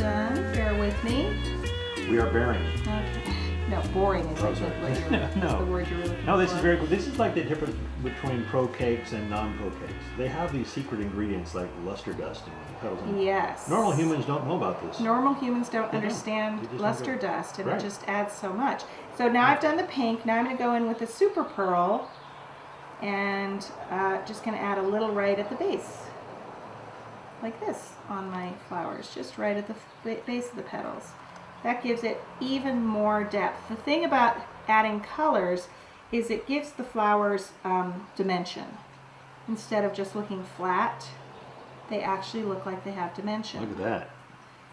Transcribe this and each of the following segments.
done. Bear with me. We are bearing. Okay. No, boring is Oh, sorry. the word you're really looking No, this for. is very cool. This is like the difference between pro cakes and non-pro cakes. They have these secret ingredients like luster dust and petals. Yes. Normal humans don't know about this. Normal humans don't They don't. understand They just luster don't. dust, and Right. it just adds so much. So now I've done the pink. Now I'm going to go in with the super pearl, and just going to add a little right at the base, like this, on my flowers, just right at the base of the petals. That gives it even more depth. The thing about adding colors is it gives the flowers dimension. Instead of just looking flat, they actually look like they have dimension. Look at that.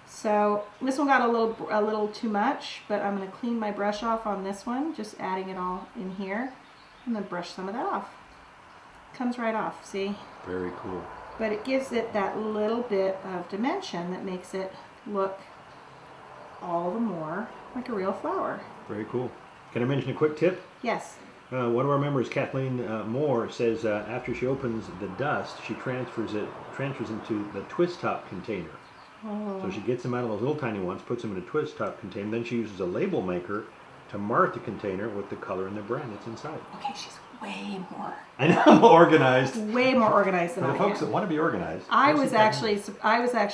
So this one got a little too much, but I'm going to clean my brush off on this one, just adding it all in here, and then brush some of that off. Comes right off, see? Very cool. But it gives it that little bit of dimension that makes it look all the more like a real flower. Very cool. Can I mention a quick tip? Yes. One of our members, Kathleen Moore, says after she opens the dust, she transfers into the twist top container. Oh. So she gets them out of those little tiny ones, puts them in a twist top container, then she uses a label maker to mark the container with the color and the brand that's inside. Okay, she's way more. I know, I'm organized. Way more organized than For I the folks am. that want to be organized. I was actually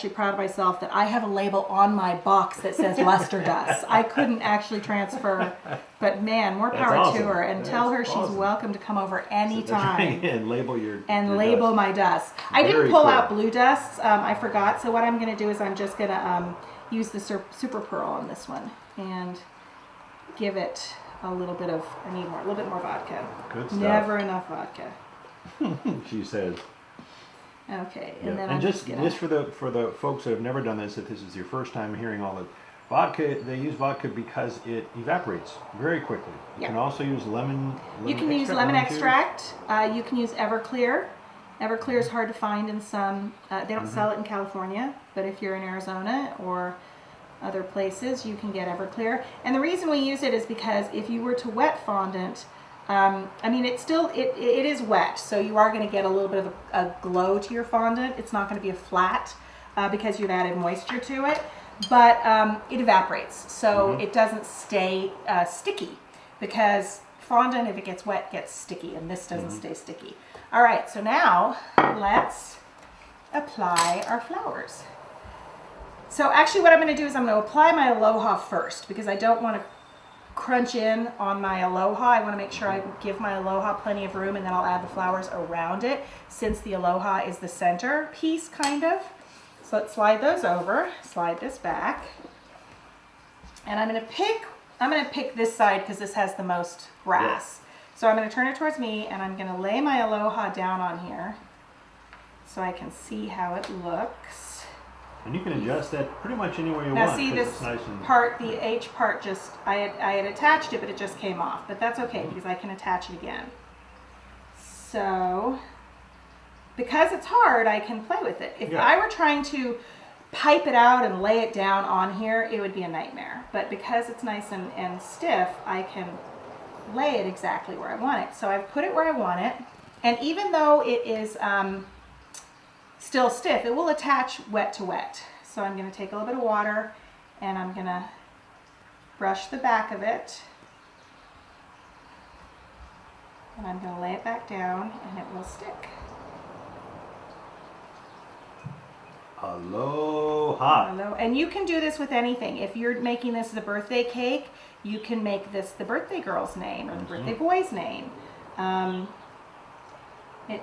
proud of myself that I have a label on my box that says luster dust. I couldn't actually transfer, but man, more That's power awesome. to her, and That's tell her she's awesome. welcome to come over anytime. And label your label dust. my dust. I didn't Very pull cool. out blue dust. I forgot. So what I'm going to do is I'm just going to use the super pearl on this one and give it a little bit of, a little bit more vodka. Good stuff. Never enough vodka. She says. Okay, Yeah. and then And I'm just gonna, for the folks that have never done this, if this is your first time hearing all the vodka, they use vodka because it evaporates very quickly. You Yeah. can also use lemon you can use extract, lemon juice. extract. You can use Everclear. Everclear is hard to find in some. They don't sell it in California, but if you're in Arizona or other places, you can get Everclear. And the reason we use it is because if you were to wet fondant, I mean, it is wet, so you are going to get a little bit of a glow to your fondant. It's not going to be a flat because you've added moisture to it, but it evaporates, so it doesn't stay sticky, because fondant, if it gets wet, gets sticky, and this doesn't stay sticky. All right, so now let's apply our flowers. So actually what I'm going to do is I'm going to apply my Aloha first, because I don't want to crunch in on my Aloha. I want to make sure I give my Aloha plenty of room, and then I'll add the flowers around it, since the Aloha is the center piece, kind of. So let's slide those over, slide this back. And I'm going to pick this side because this has the most grass. So I'm going to turn it towards me, and I'm going to lay my Aloha down on here so I can see how it looks. And you can adjust that pretty much anywhere you Now want. see 'cause this it's nice and part, the H part, just I had attached it, but it just came off. But that's okay because I can attach it again. So because it's hard, I can play with it. If I were trying to pipe it out and lay it down on here, it would be a nightmare. But because it's nice and stiff, I can lay it exactly where I want it. So I've put it where I want it, and even though it is still stiff, it will attach wet to wet. So I'm going to take a little bit of water, and I'm going to brush the back of it, and I'm going to lay it back down, and it will stick. Aloha. Hello. And you can do this with anything. If you're making this as a birthday cake, you can make this the birthday girl's name or the birthday boy's name.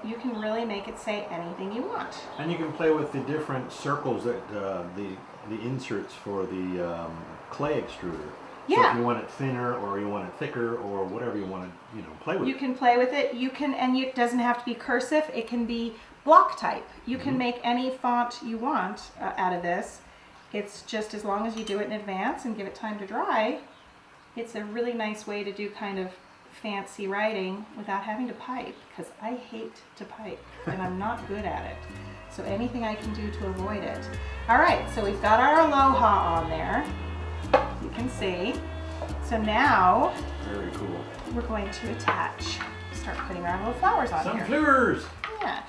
You can really make it say anything you want. And you can play with the different circles that the inserts for the clay extruder. So if you want it thinner or you want it thicker or whatever you want to, play with. You can play with it. You can, and it doesn't have to be cursive. It can be block type. You can make any font you want out of this. It's just as long as you do it in advance and give it time to dry. It's a really nice way to do kind of fancy writing without having to pipe, because I hate to pipe and I'm not good at it. So anything I can do to avoid it. All right, so we've got our Aloha on there. You can see. So now Very cool. we're going to attach. Start putting our little flowers on Some here. flowers. Yeah.